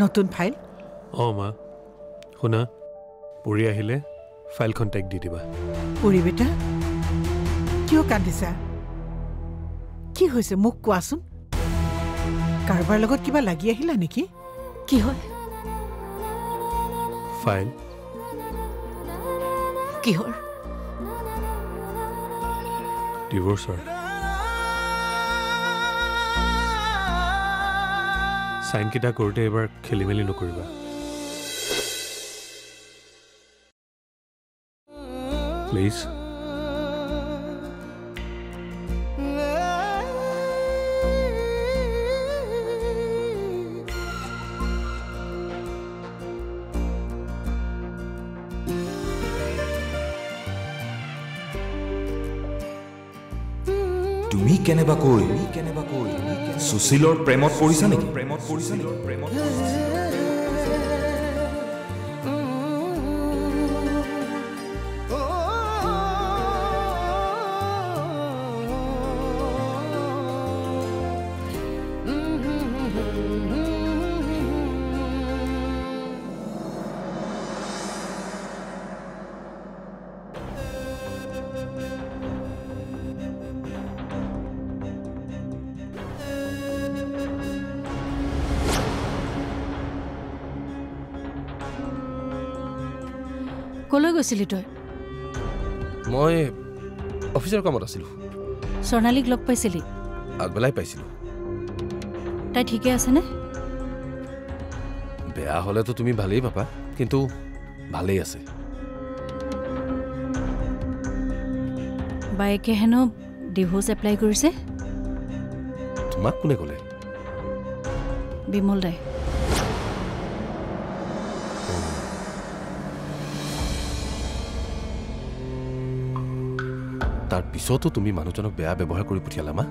নতুন ফাইল মা শুনা পৰি আহিলে ফাইলখন টেক দি দিবা পৰি বেটা কিয় কান্দিছা কি হৈছে মোক কোৱাচোন কাৰোবাৰ লগত কিবা লাগি আহিলা নেকি কি হয় ফাইল কিহৰ ডিভোৰ্চৰ সাইন কিটা কৰোঁতে এবাৰ খেলি মেলি নকৰিবা প্লিজ তুমি কেনেবাকৈ সুশীলৰ প্ৰেমত পৰিছা নেকি কলৈ গৈছিলি তই মই অফিচৰ কামত আছিলোঁ স্বৰ্ণালীক লগ পাইছিলি আগবেলাই পাইছিলোঁ তাই ঠিকে আছেনে বেয়া হ'লেতো তুমি ভালেই পাবা কিন্তু ভালেই আছে বাইকে হেনো ডিভোৰ্চ এপ্লাই কৰিছে তোমাক কোনে ক'লে বিমল দাই তাৰ পিছতো তুমি মানুহজনক বেয়া ব্যৱহাৰ কৰি পঠিয়ালা মা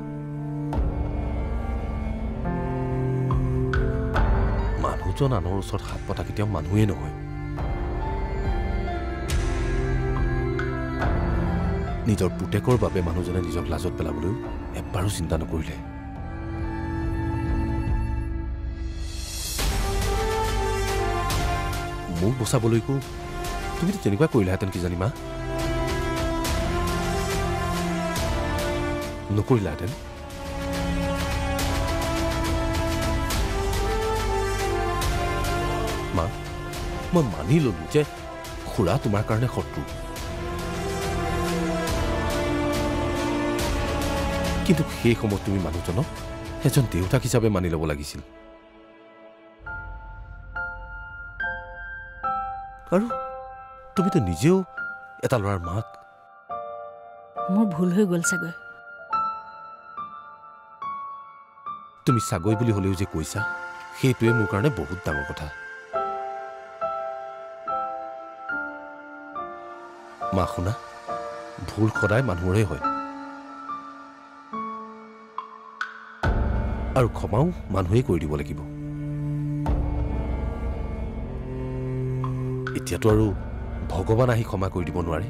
মানুহজন আনৰ ওচৰত হাত পতা কেতিয়াও মানুহেই নহয় নিজৰ পুতেকৰ বাবে মানুহজনে নিজক লাজত পেলাবলৈ এবাৰো চিন্তা নকৰিলে মোক বচাবলৈকো তুমিতো তেনেকুৱা কৰিলাহেঁতেন কি জানিমা নকৰিলাহেঁতেন মা মই মানি ললো যে খুৰা তোমাৰ কাৰণে শত্ৰু কিন্তু সেই সময়ত তুমি মানুহজনক এজন দেউতাক হিচাপে মানি ল'ব লাগিছিল আৰু তুমিতো নিজেও এটা ল'ৰাৰ মাক মোৰ ভুল হৈ গ'ল চাগৈ তুমি চাগৈ বুলি হ'লেও যে কৈছা সেইটোৱে মোৰ কাৰণে বহুত ডাঙৰ কথা মা শুনা ভুল সদায় মানুহৰে হয় আৰু ক্ষমাও মানুহেই কৰি দিব লাগিব এতিয়াতো আৰু ভগৱান আহি ক্ষমা কৰি দিব নোৱাৰে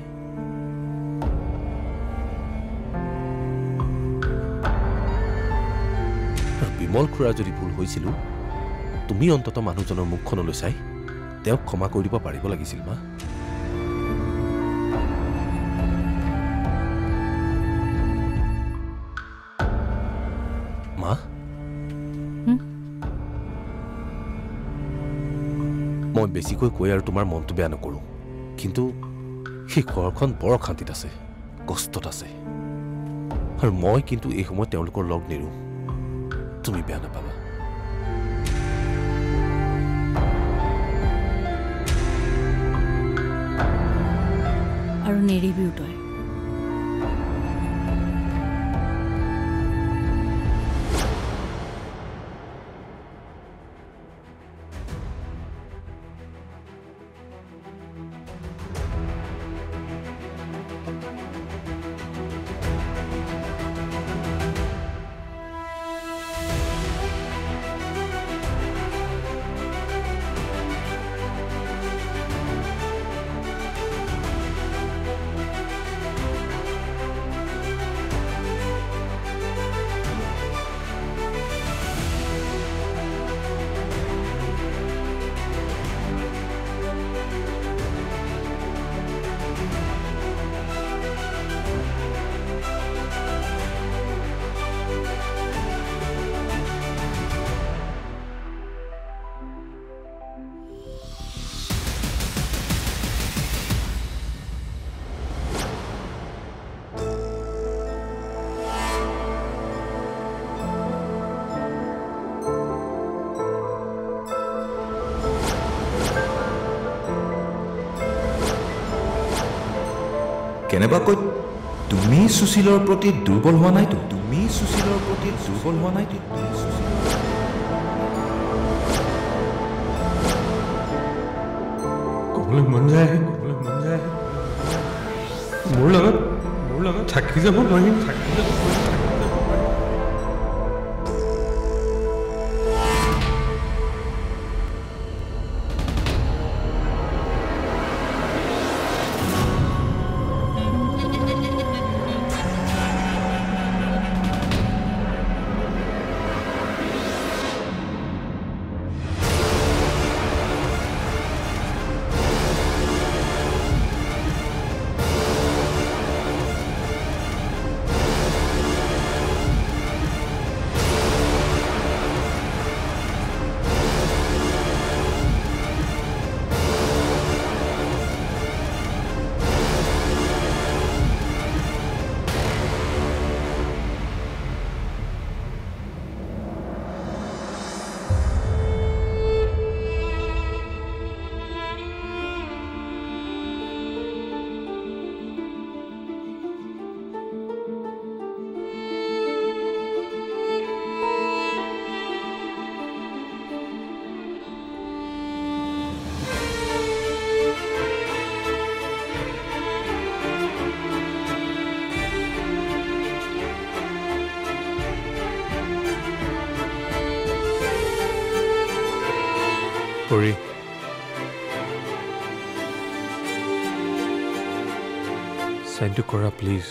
বিমল খুৰাৰ যদি ভুল হৈছিল তুমি অন্তত মানুহজনৰ মুখখনলৈ চাই তেওঁক ক্ষমা কৰি দিব পাৰিব লাগিছিল মা মা মই বেছিকৈ কৈ আৰু তোমাৰ মনটো বেয়া নকৰোঁ কিন্তু সেই ঘৰখন বৰ অশান্তিত আছে কষ্টত আছে আৰু মই কিন্তু এই সময়ত তেওঁলোকৰ লগ নেৰোঁ তুমি বেয়া নাপাবা আৰু নেৰিবিও তই কেনেবাকৈ তুমি সুশীলৰ প্ৰতি দুৰ্বল হোৱা নাইতো তুমি সুশীলৰ প্ৰতি দুৰ্বল হোৱা নাইতো ক'বলৈ মন যায় মোৰ লগত থাকি যাব নোৱাৰিম পৰি চাইনটো কৰা প্লিজ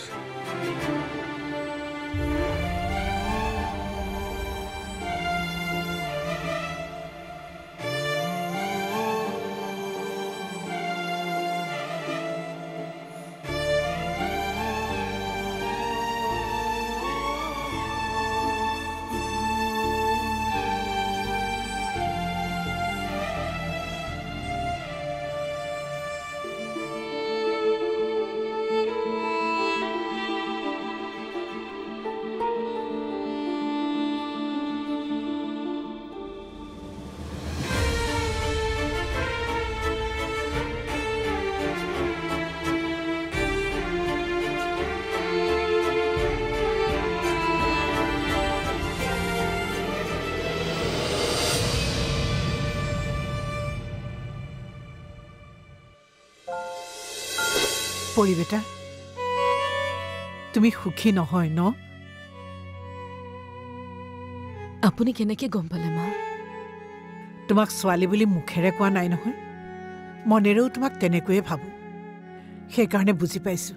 পৰি বেটা তুমি সুখী নহয় ন আপুনি কেনেকৈ গম পালে মা তোমাক ছোৱালী বুলি মুখেৰে কোৱা নাই নহয় মনেৰেও তোমাক তেনেকৈয়ে ভাবো সেইকাৰণে বুজি পাইছো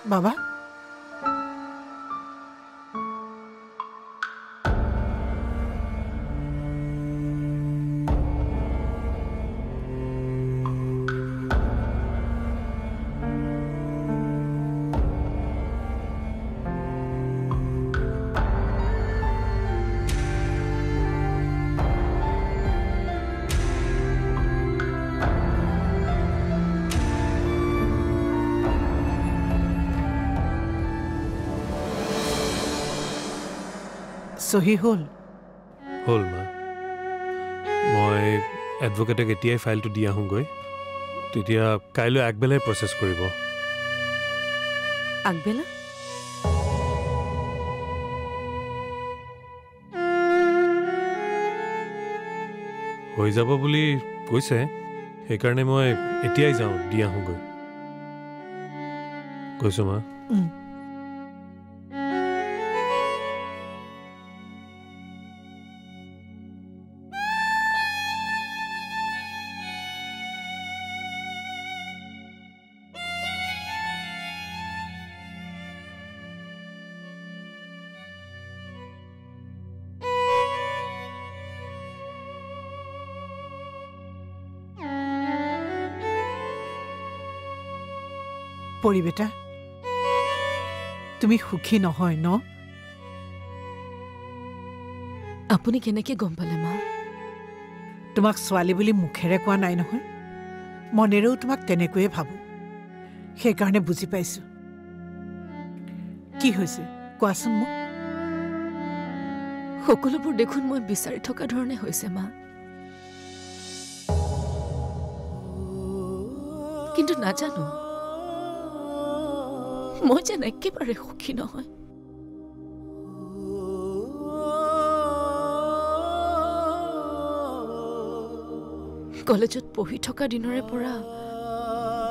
বাবা সহি হল মা মই এডভোকেটক এতিয়াই ফাইলটো দি আহোঁগৈ তেতিয়া কাইলৈ আগবেলাই প্ৰচেছ কৰিব আগবেলা হৈ যাব বুলি কৈছে সেইকাৰণে মই এতিয়াই যাওঁ দি আহোঁগৈ কৈছোঁ মা পৰি বেটা তুমি সুখী নহয় ন আপুনি কেনেকে গম পালে মা তোমাক ছোৱালী বুলি মুখেৰে কোৱা নাই নহয় মনেৰেও তোমাক তেনেকৈয়ে ভাবো সেইকাৰণে বুজি পাইছো কি হৈছে কোৱাচোন মোক সকলোবোৰ দেখোন মই বিচাৰি থকা ধৰণে হৈছে মা কিন্তু নাজানো মই যেন একেবাৰে সুখী নহয় কলেজত পঢ়ি থকা দিনৰে পৰা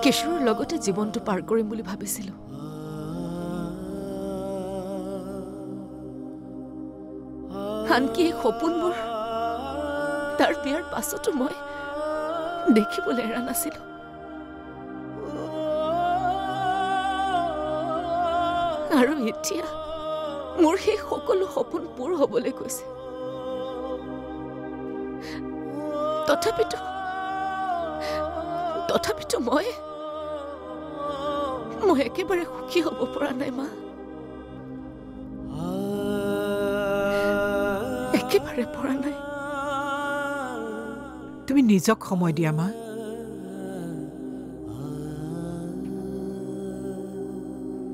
কিশোৰৰ লগতে জীৱনটো পাৰ কৰিম বুলি ভাবিছিলো আনকি এই সপোনবোৰ তাৰ বিয়াৰ পাছতো মই দেখিবলৈ এৰা নাছিলো আৰু এতিয়া মোৰ সেই সকলো সপোন পূৰ হ'বলৈ গৈছে তথাপিতো মই একেবাৰে সুখী হ'ব পৰা নাই মা একেবাৰে পৰা নাই তুমি নিজক সময় দিয়া মা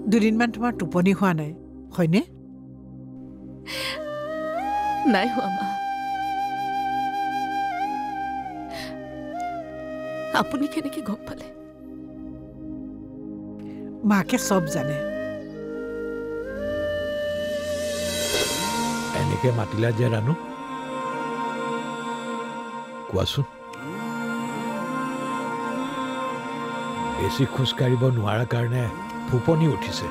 দুদিনমান তোমাৰ টোপনি হোৱা নাই হয়নে নাই হোৱা মা আপুনি কেনেকে গম পালে মাকে চব জানে এনেকে মাতিলা যে ৰাণু কোৱাচোন বেছি খোজকাঢ়িব নোৱাৰা কাৰণে ফুপনি উঠিছে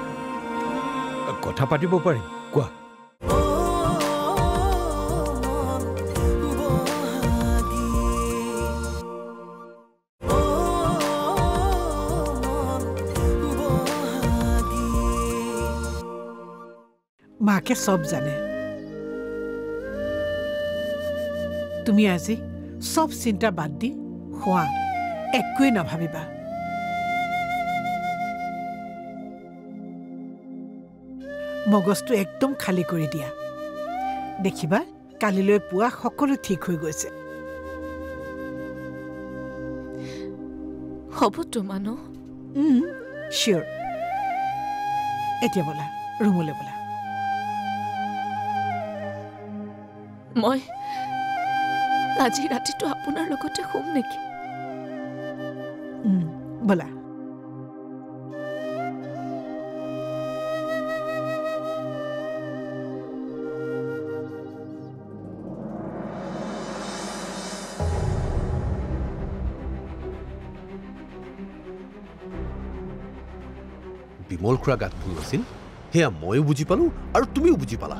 কথা পাতিব পাৰিম কোৱা মাকে চব জানে তুমি আজি সব চিন্তা বাদ দি খোৱা একোৱে নাভাবিবা মগজটো একদম খালী কৰি দিয়া দেখিবা কালিলৈ পুৱা সকলো ঠিক হৈ গৈছে হ'ব তো মানো শিওৰ এতিয়া বলা ৰুমলৈ বলা মই আজি ৰাতিটো আপোনাৰ লগতে শুম নেকি বলা বিমল খুৰা গাত ভুল আছিল সেয়া ময়ো বুজি পালো আৰু তুমিও বুজি পালা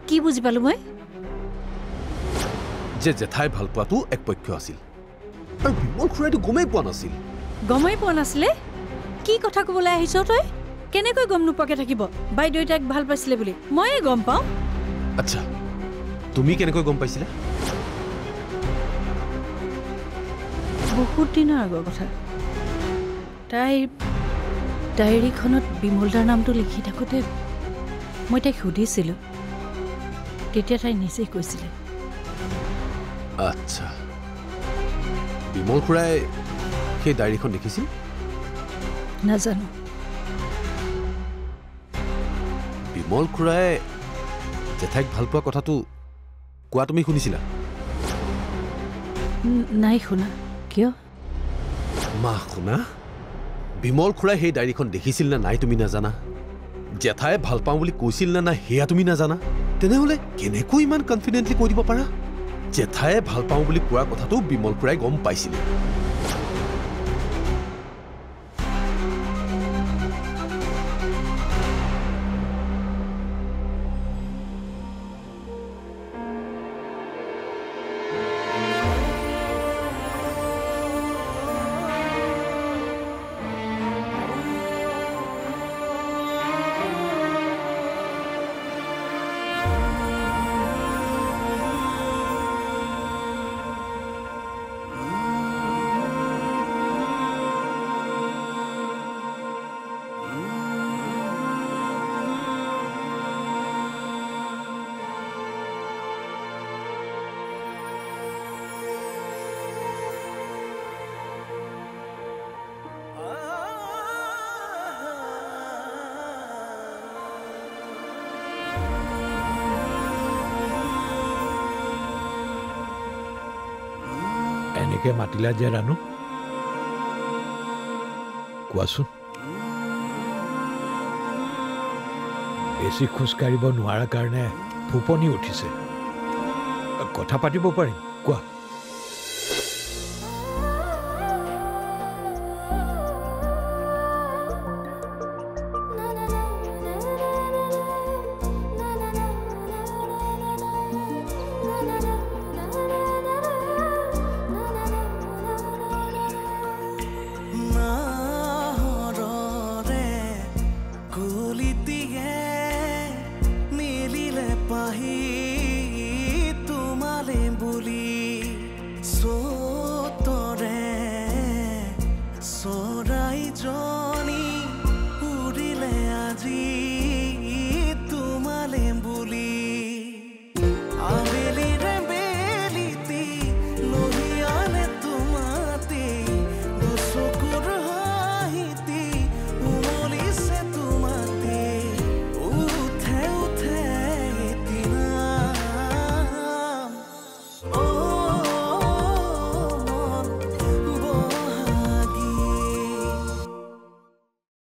কি বুজি পালো মই যে জেঠাই ভাল পোৱাটো একপক্ষ আছিল আৰু বিমল খুৰাইটো গমেই পোৱা নাছিল গমেই পোৱা নাছিলে কি কথা ক'বলৈ আহিছ তই কেনেকৈ গম নোপোৱাকে থাকিব বাইদেউই তাইক ভাল পাইছিলে বুলি ময়ে গম পাওঁ আচ্ছা তুমি কেনেকৈ গম পাইছিলা বহুত দিনৰ আগৰ কথা তাইৰ ডায়েৰীখনত বিমলদাৰ নামটো লিখি থাকোঁতে মই তাইক সুধিছিলোঁ তেতিয়া তাই নিজেই কৈছিলে আচ্ছা বিমল খুৰাই সেই ডায়েৰীখন লিখিছিল নাজানো বিমল খুৰাই জেঠাইক ভাল পোৱা কথাটো কোৱা তুমি শুনিছিলা নাই শুনা কিয় মা শুনা বিমল খুৰাই সেই ডায়েৰীখন দেখিছিল নে নাই তুমি নাজানা জেঠাই ভাল পাওঁ বুলি কৈছিল নে নাই সেয়া তুমি নাজানা তেনেহ'লে কেনেকৈ ইমান কনফিডেণ্টলি কৈ দিব পাৰা জেঠাই ভাল পাওঁ বুলি কোৱা কথাটো বিমল খুৰাই গম পাইছিল বিশেষে মাতিলা যে ৰাণু কোৱাচোন বেছি খোজকাঢ়িব নোৱাৰা কাৰণে ফুপনি উঠিছে কথা পাতিব পাৰিম কোৱা মিলিলে পাহি